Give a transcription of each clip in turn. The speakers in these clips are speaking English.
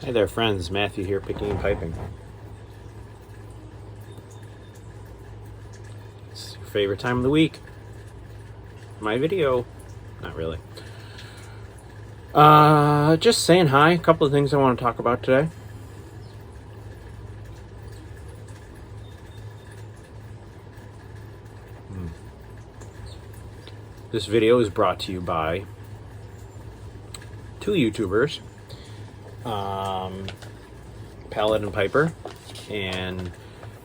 Hey there, friends. Matthew here, picking and piping. It's your favorite time of the week. My video. Not really. Just saying hi. A couple of things I want to talk about today. This video is brought to you by two YouTubers, Pallet and Piper and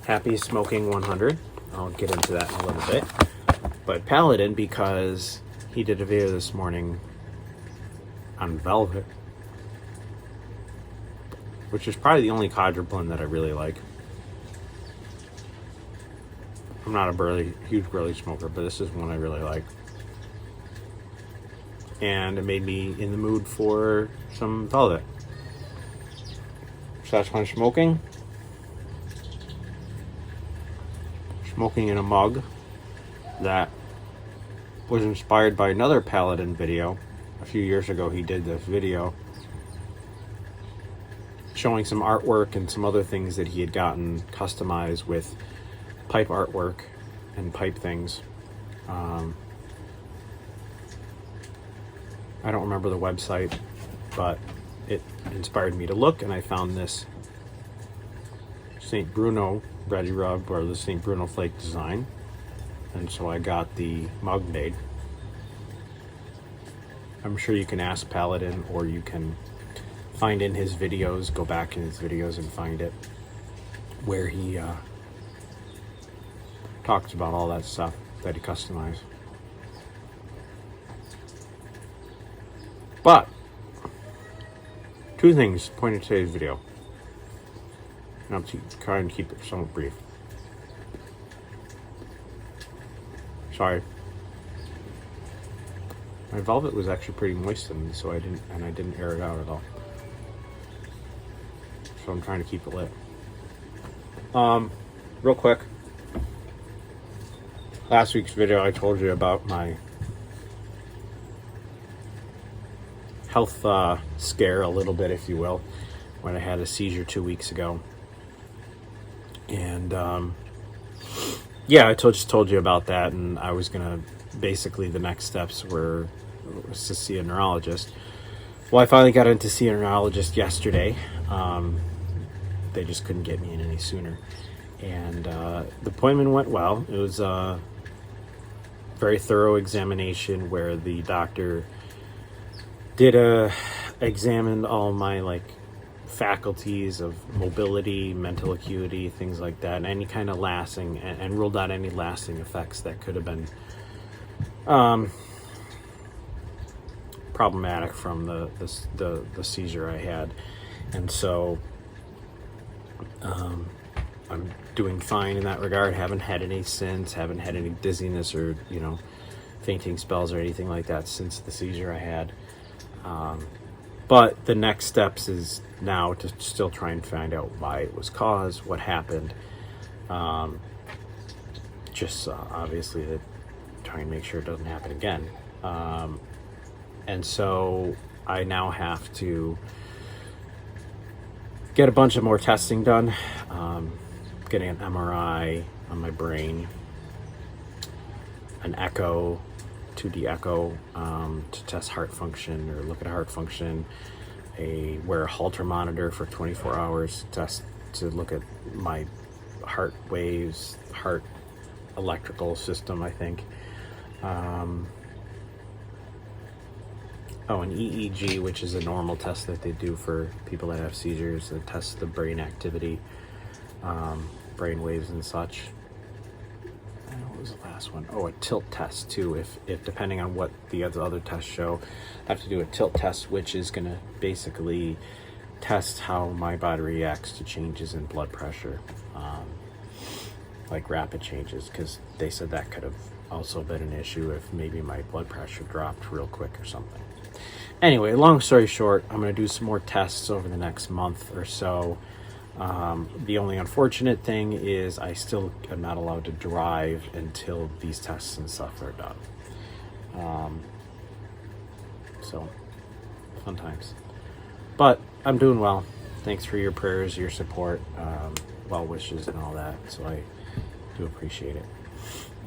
Happy Smoking 100. I'll get into that in a little bit. But Paladin, because he did a video this morning on Velvet, which is probably the only Codger blend that I really like. I'm not a huge burley smoker, but this is one I really like. And it made me in the mood for some Velvet. So that's why I'm smoking. Smoking in a mug that was inspired by another Paladin video. A few years ago he did this video showing some artwork and some other things that he had gotten customized with pipe artwork and pipe things. I don't remember the website, but it inspired me to look, and I found this St. Bruno Ready Rub, or the St. Bruno Flake design, and so I got the mug made. I'm sure you can ask Paladin, or you can find in his videos, go back in his videos and find it, where he talks about all that stuff that he customized. But two things point in today's video, and I'm trying to keep it somewhat brief. Sorry, my Velvet was actually pretty moistened, so I didn't air it out at all. So I'm trying to keep it lit. Real quick, last week's video I told you about my health scare, a little bit, if you will, when I had a seizure 2 weeks ago. And yeah, I just told you about that, and I was gonna, basically the next steps was to see a neurologist. Well, I finally got in to see a neurologist yesterday. They just couldn't get me in any sooner, and the appointment went well. It was a very thorough examination where the doctor examined all my faculties of mobility, mental acuity, things like that, and any kind of lasting, and ruled out any lasting effects that could have been problematic from the seizure I had. And so I'm doing fine in that regard. Haven't had any since, haven't had any dizziness or fainting spells or anything like that since the seizure I had. But the next steps is now to still try and find out why it was caused, what happened. Obviously to try and make sure it doesn't happen again. And so I now have to get a bunch of more testing done. Getting an MRI on my brain, an echo, 2D echo, to test heart function or look at heart function, wear a Holter monitor for 24 hours to look at my heart waves, heart electrical system, I think. An EEG, which is a normal test that they do for people that have seizures. It tests the brain activity, brain waves and such. What was the last one? A tilt test too. If depending on what the other tests show, I have to do a tilt test, which is going to basically test how my body reacts to changes in blood pressure, like rapid changes, because they said that could have also been an issue if maybe my blood pressure dropped real quick or something. Anyway, long story short, I'm going to do some more tests over the next month or so. The only unfortunate thing is I still am not allowed to drive until these tests and stuff are done. So, fun times. But I'm doing well. thanks for your prayers, your support, well wishes, and all that. So I do appreciate it.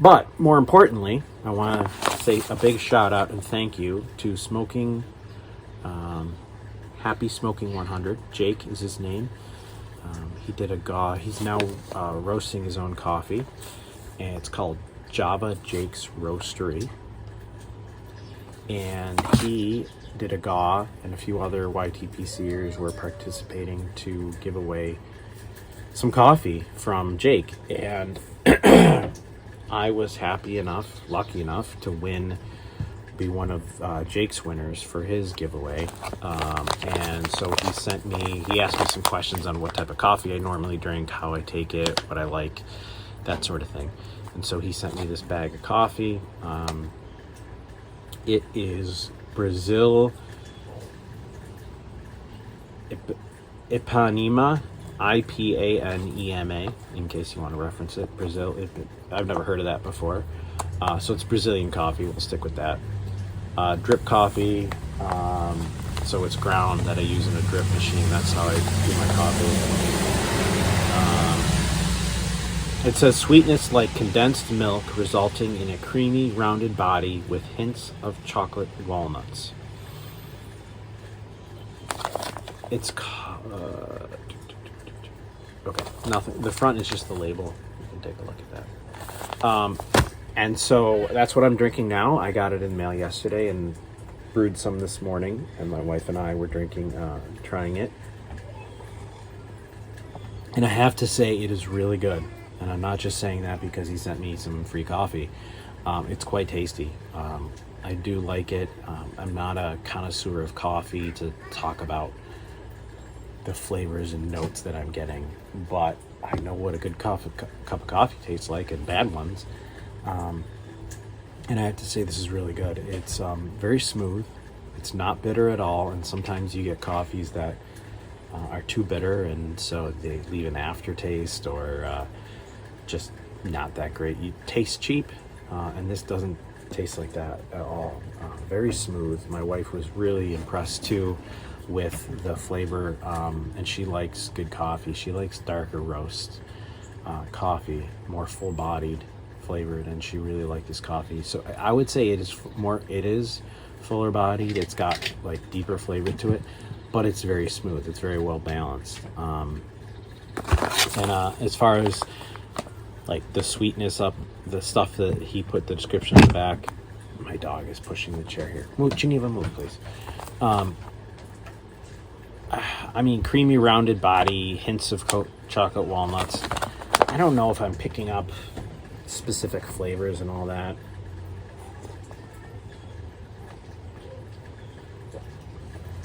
But more importantly, I want to say a big shout out and thank you to Smoking, Happy Smoking 100. Jake is his name. He did a gaw. He's now roasting his own coffee, and it's called Java Jake's Roastery. And he did a gaw, and a few other YTPCers were participating to give away some coffee from Jake. And I was lucky enough to be one of Jake's winners for his giveaway. And so he asked me some questions on what type of coffee I normally drink, how I take it, what I like, that sort of thing. And so he sent me this bag of coffee. It is Brazil Ipanema, Ipanema, in case you want to reference it. I've never heard of that before. So it's Brazilian coffee. We'll stick with that. Drip coffee. So it's ground that I use in a drip machine. That's how I do my coffee. It says sweetness like condensed milk, resulting in a creamy, rounded body with hints of chocolate walnuts. It's okay. Nothing. The front is just the label. You can take a look at that. And so that's what I'm drinking now. I got it in the mail yesterday and brewed some this morning, and my wife and I were trying it. And I have to say, it is really good. And I'm not just saying that because he sent me some free coffee. It's quite tasty. I do like it. I'm not a connoisseur of coffee to talk about the flavors and notes that I'm getting, but I know what a good cup of coffee tastes like, and bad ones. And I have to say, this is really good. It's very smooth. It's not bitter at all. And sometimes you get coffees that are too bitter, and so they leave an aftertaste or just not that great. You taste cheap, and this doesn't taste like that at all. Very smooth. My wife was really impressed too with the flavor, and she likes good coffee. She likes darker roast coffee, more full-bodied flavored, and she really liked this coffee. So I would say it is fuller bodied. It's got like deeper flavor to it, but it's very smooth. It's very well balanced. And as far as like the sweetness up, the stuff that he put the description on the back, my dog is pushing the chair here. Move, Geneva, move, please. I mean, creamy, rounded body, hints of chocolate walnuts. I don't know if I'm picking up specific flavors and all that.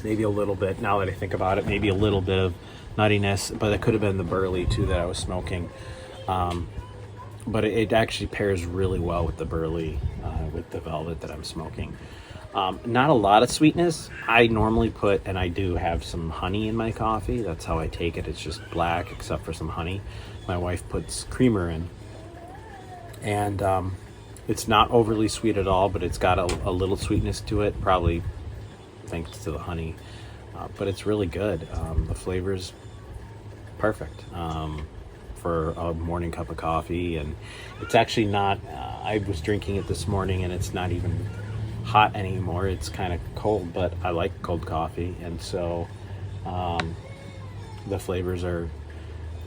Maybe a little bit, now that I think about it, maybe a little bit of nuttiness, but it could have been the burley too that I was smoking. But it actually pairs really well with the burley, with the velvet that I'm smoking. Not a lot of sweetness. I normally put, and I do have some honey in my coffee. That's how I take it. It's just black except for some honey. My wife puts creamer in. And it's not overly sweet at all, but it's got a little sweetness to it, probably thanks to the honey. But it's really good. The flavor's perfect for a morning cup of coffee. And it's actually not, I was drinking it this morning and it's not even hot anymore. It's kind of cold, but I like cold coffee. And so the flavors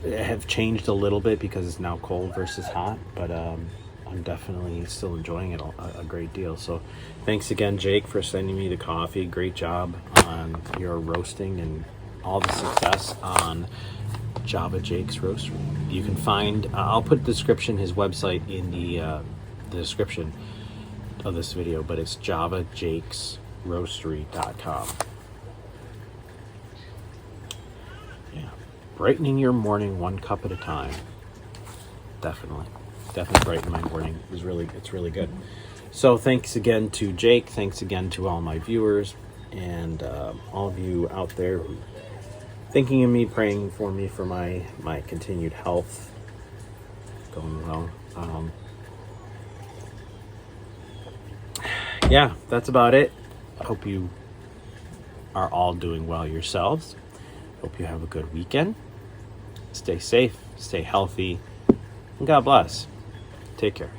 have changed a little bit because it's now cold versus hot, but I'm definitely still enjoying it a great deal. So thanks again, Jake, for sending me the coffee. Great job on your roasting and all the success on Java Jake's Roastery. You can find, I'll put the description, his website in the description of this video, but it's javajakesroastery.com. Yeah, brightening your morning one cup at a time. Definitely brighten my morning. It's really good. So thanks again to Jake. Thanks again to all my viewers and all of you out there who thinking of me, praying for me for my continued health going well. Yeah, that's about it. I hope you are all doing well yourselves. Hope you have a good weekend. Stay safe, stay healthy, and God bless. Take care.